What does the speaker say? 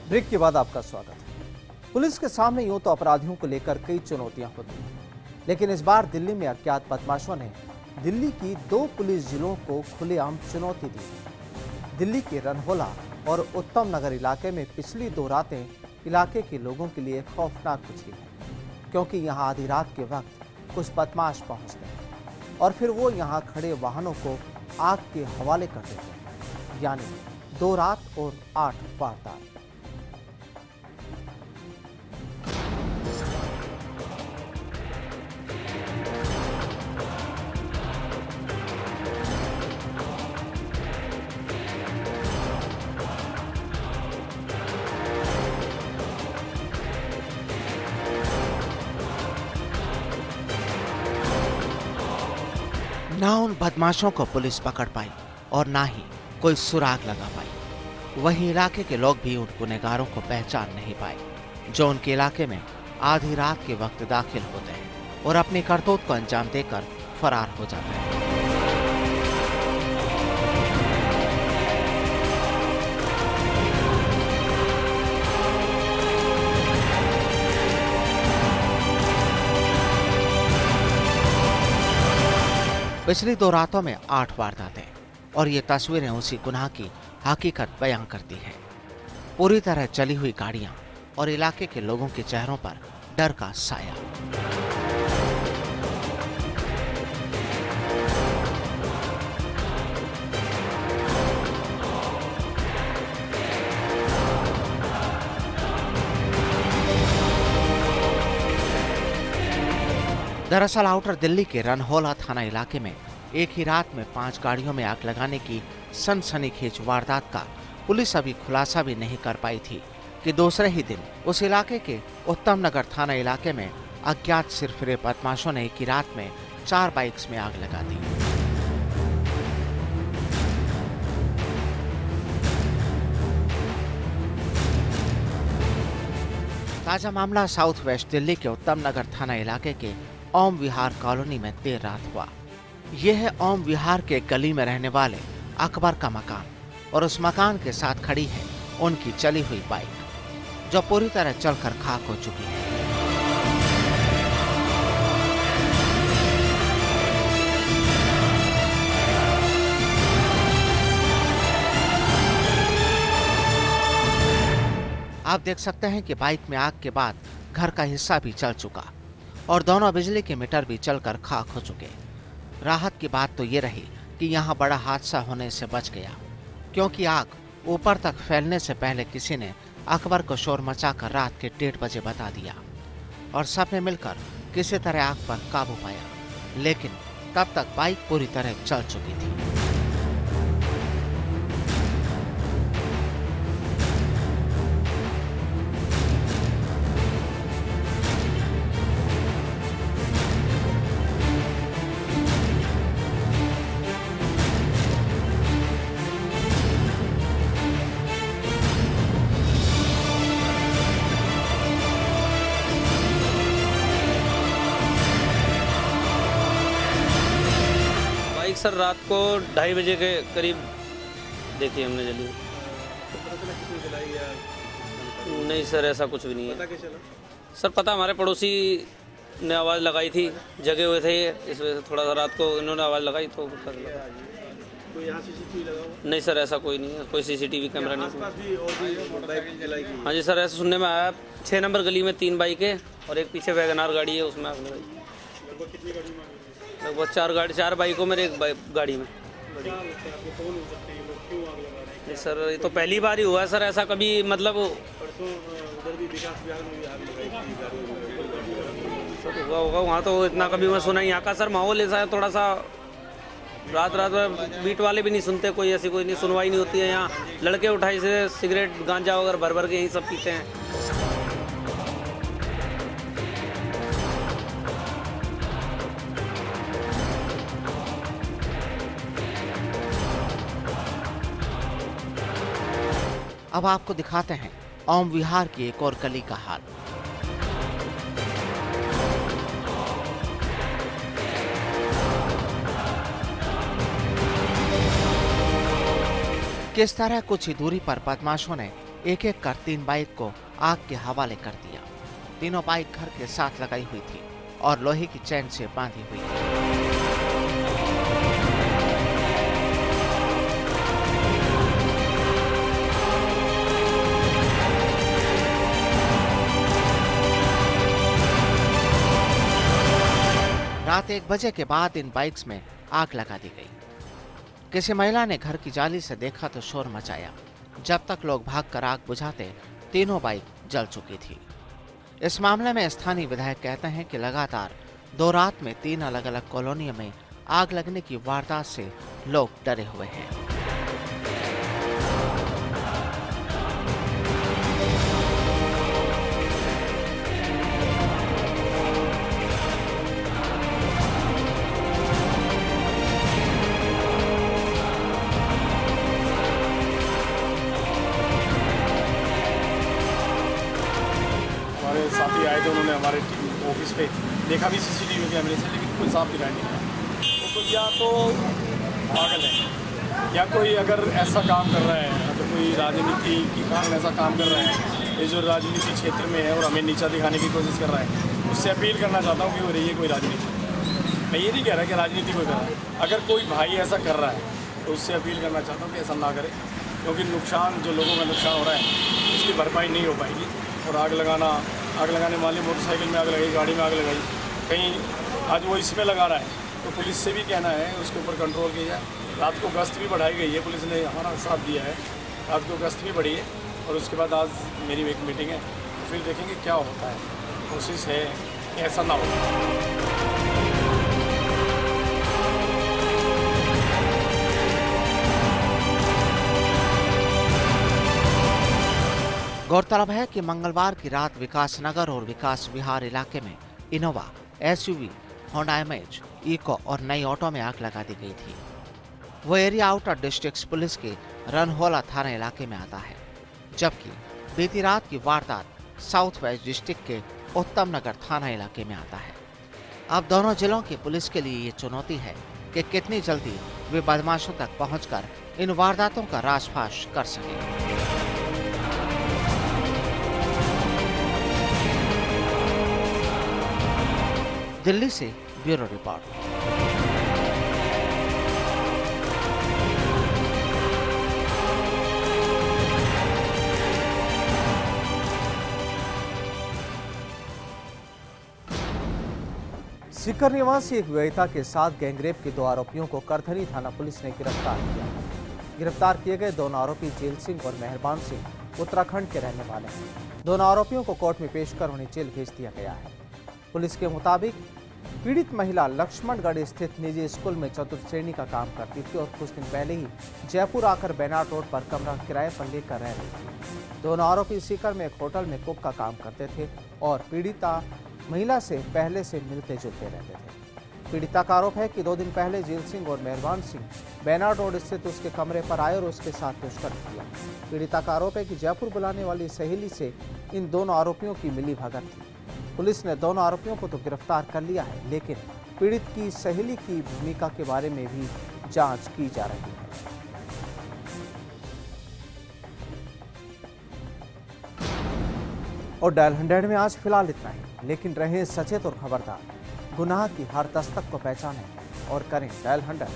Break के बाद आपका स्वागत है। पुलिस के सामने यूं तो अपराधियों को लेकर कई चुनौतियां होती हैं, लेकिन इस बार दिल्ली में अज्ञात बदमाशों ने दिल्ली की 2 पुलिस जिलों को खुलेआम चुनौती दी। दिल्ली के रनहोला और उत्तम नगर इलाके में पिछली 2 रातें इलाके के लोगों के लिए खौफनाक गुजरी हैं, क्योंकि यहाँ आधी रात के वक्त कुछ बदमाश पहुंचते हैं और फिर वो यहाँ खड़े वाहनों को आग के हवाले कर देते हैं। यानी 2 रात और 8 वारदात। ना उन बदमाशों को पुलिस पकड़ पाई और ना ही कोई सुराग लगा पाई। वहीं इलाके के लोग भी उन गुनहगारों को पहचान नहीं पाए जो उनके इलाके में आधी रात के वक्त दाखिल होते हैं और अपनी करतूत को अंजाम देकर फरार हो जाते हैं। पिछली 2 रातों में 8 वारदातें और ये तस्वीरें उसी गुनाह की हकीकत बयां करती हैं। पूरी तरह चली हुई गाड़ियां और इलाके के लोगों के चेहरों पर डर का साया। दरअसल आउटर दिल्ली के रनहोला थाना इलाके में एक ही रात में 5 गाड़ियों में आग लगाने की सनसनीखेज वारदात का पुलिस अभी खुलासा भी नहीं कर पाई थी कि दूसरे ही दिन उस इलाके के उत्तम नगर थाना इलाके में अज्ञात सिरफिरे बदमाशों ने एक ही रात में 4 बाइक्स में आग लगा दी। ताजा मामला साउथ वेस्ट दिल्ली के उत्तम नगर थाना इलाके के ओम विहार कॉलोनी में देर रात हुआ। यह है ओम विहार के गली में रहने वाले अकबर का मकान और उस मकान के साथ खड़ी है उनकी चली हुई बाइक जो पूरी तरह चलकर खाक हो चुकी है। आप देख सकते हैं कि बाइक में आग के बाद घर का हिस्सा भी जल चुका और दोनों बिजली के मीटर भी जलकर खाक हो चुके। राहत की बात तो ये रही कि यहाँ बड़ा हादसा होने से बच गया, क्योंकि आग ऊपर तक फैलने से पहले किसी ने अकबर को शोर मचाकर रात के 1:30 बजे बता दिया और सबने मिलकर किसी तरह आग पर काबू पाया, लेकिन तब तक बाइक पूरी तरह जल चुकी थी। सर रात को 2:30 बजे के करीब देखी हमने जली। नहीं सर ऐसा कुछ भी नहीं है। सर पता हमारे पड़ोसी ने आवाज़ लगाई थी, जगे हुए थे इस वजह से थोड़ा सा रात को इन्होंने आवाज़ लगाई तो पता लगा। कोई यहाँ सीसीटीवी लगा हुआ? नहीं सर ऐसा कोई नहीं है, कोई सीसीटीवी कैमरा नहीं। हाँ जी सर ऐसा सुनने में आया 6 नंबर गली में 3 बाइकें और एक पीछे वैगनार गाड़ी है उसमें आग लगाई। लगभग कितनी गाड़ी में? लगभग 4 बाइकों में एक गाड़ी में। सर ये तो पहली बार ही हुआ है सर ऐसा कभी, मतलब उधर भी विकास विभाग में भी आग लगाई थी गाड़ी। सर हुआ होगा वहाँ तो इतना कभी मैं सुना ही। यहाँ का सर माहौल ऐसा है थोड़ा सा, रात में बीट वाले भी नहीं सुनते, कोई ऐसी कोई नहीं सुनवाई नहीं होती है। यहाँ लड़के उठाई से सिगरेट गांजा वगैरह भर के यही सब पीते हैं। अब आपको दिखाते हैं ओम विहार की एक और गली का हाल। किस तरह कुछ ही दूरी पर बदमाशों ने एक एक कर 3 बाइक को आग के हवाले कर दिया। तीनों बाइक घर के साथ लगाई हुई थी और लोहे की चेन से बांधी हुई थी। रात 1 बजे के बाद इन बाइक्स में आग लगा दी गई। किसी महिला ने घर की जाली से देखा तो शोर मचाया। जब तक लोग भागकर आग बुझाते, तीनों बाइक जल चुकी थी। इस मामले में स्थानीय विधायक कहते हैं कि लगातार 2 रात में 3 अलग अलग कॉलोनियों में आग लगने की वारदात से लोग डरे हुए हैं। साथी आए थे, उन्होंने हमारे ऑफिस पे देखा भी CCTV कैमरे से, लेकिन कोई साफ दिखाई नहीं दिया। तो या तो पागल है या कोई अगर ऐसा काम कर रहा है तो कोई राजनीति के कारण ऐसा काम कर रहा है। ये जो राजनीति क्षेत्र में है और हमें नीचा दिखाने की कोशिश कर रहा है, उससे अपील करना चाहता हूँ कि हो रही है कोई राजनीति। मैं ये नहीं कह रहा कि राजनीति कोई कर रहा है। अगर कोई भाई ऐसा कर रहा है तो उससे अपील करना चाहता हूँ कि ऐसा ना करे, क्योंकि नुकसान जो लोगों का नुकसान हो रहा है उसकी भरपाई नहीं हो पाएगी। और आग लगाने वाले मोटरसाइकिल में आग लगाई, गाड़ी में आग लगाई, कहीं आज वो इसमें लगा रहा है तो पुलिस से भी कहना है उसके ऊपर कंट्रोल किया जाए। रात को गश्त भी बढ़ाई गई है, पुलिस ने हमारा साथ दिया है, रात को गश्त भी बढ़ी है। और उसके बाद आज मेरी एक मीटिंग है, फिर देखेंगे क्या होता है। कोशिश है कि ऐसा ना हो। गौरतलब है कि मंगलवार की रात विकास नगर और विकास विहार इलाके में इनोवा, SUV, होंडा इमेज, इको और नई ऑटो में आग लगा दी गई थी। वो एरिया आउटर डिस्ट्रिक्ट पुलिस के रनहोला थाना इलाके में आता है, जबकि बीती रात की वारदात साउथ वेस्ट डिस्ट्रिक्ट के उत्तम नगर थाना इलाके में आता है। अब दोनों जिलों की पुलिस के लिए ये चुनौती है कि कितनी जल्दी वे बदमाशों तक पहुंचकर इन वारदातों का रासफाश कर सकें। दिल्ली से ब्यूरो रिपोर्ट। सीकर निवासी एक विवाहिता के साथ गैंगरेप के 2 आरोपियों को करधनी थाना पुलिस ने गिरफ्तार किया। गिरफ्तार किए गए दोनों आरोपी जेल सिंह और मेहरबान सिंह उत्तराखंड के रहने वाले हैं। दोनों आरोपियों को कोर्ट में पेश कर उन्हें जेल भेज दिया गया है। पुलिस के मुताबिक पीड़ित महिला लक्ष्मणगढ़ स्थित निजी स्कूल में चतुर्थ श्रेणी का काम करती थी और कुछ दिन पहले ही जयपुर आकर बैनाट रोड पर कमरा किराए पर लेकर रह रही थी। दोनों आरोपी सीकर में एक होटल में कुक का काम करते थे और पीड़िता महिला से पहले से मिलते जुलते रहते थे। पीड़िता का आरोप है कि 2 दिन पहले जेल सिंह और मेहरबान सिंह बैनाट रोड स्थित उसके कमरे पर आए और उसके साथ दुष्कर्म किया। पीड़िता का आरोप है कि जयपुर बुलाने वाली सहेली से इन दोनों आरोपियों की मिलीभगत थी। पुलिस ने दोनों आरोपियों को तो गिरफ्तार कर लिया है, लेकिन पीड़ित की सहेली की भूमिका के बारे में भी जांच की जा रही है। और डायल 100 में आज फिलहाल इतना ही, लेकिन रहें सचेत और खबरदार। गुनाह की हर दस्तक को पहचानें और करें डायल 100।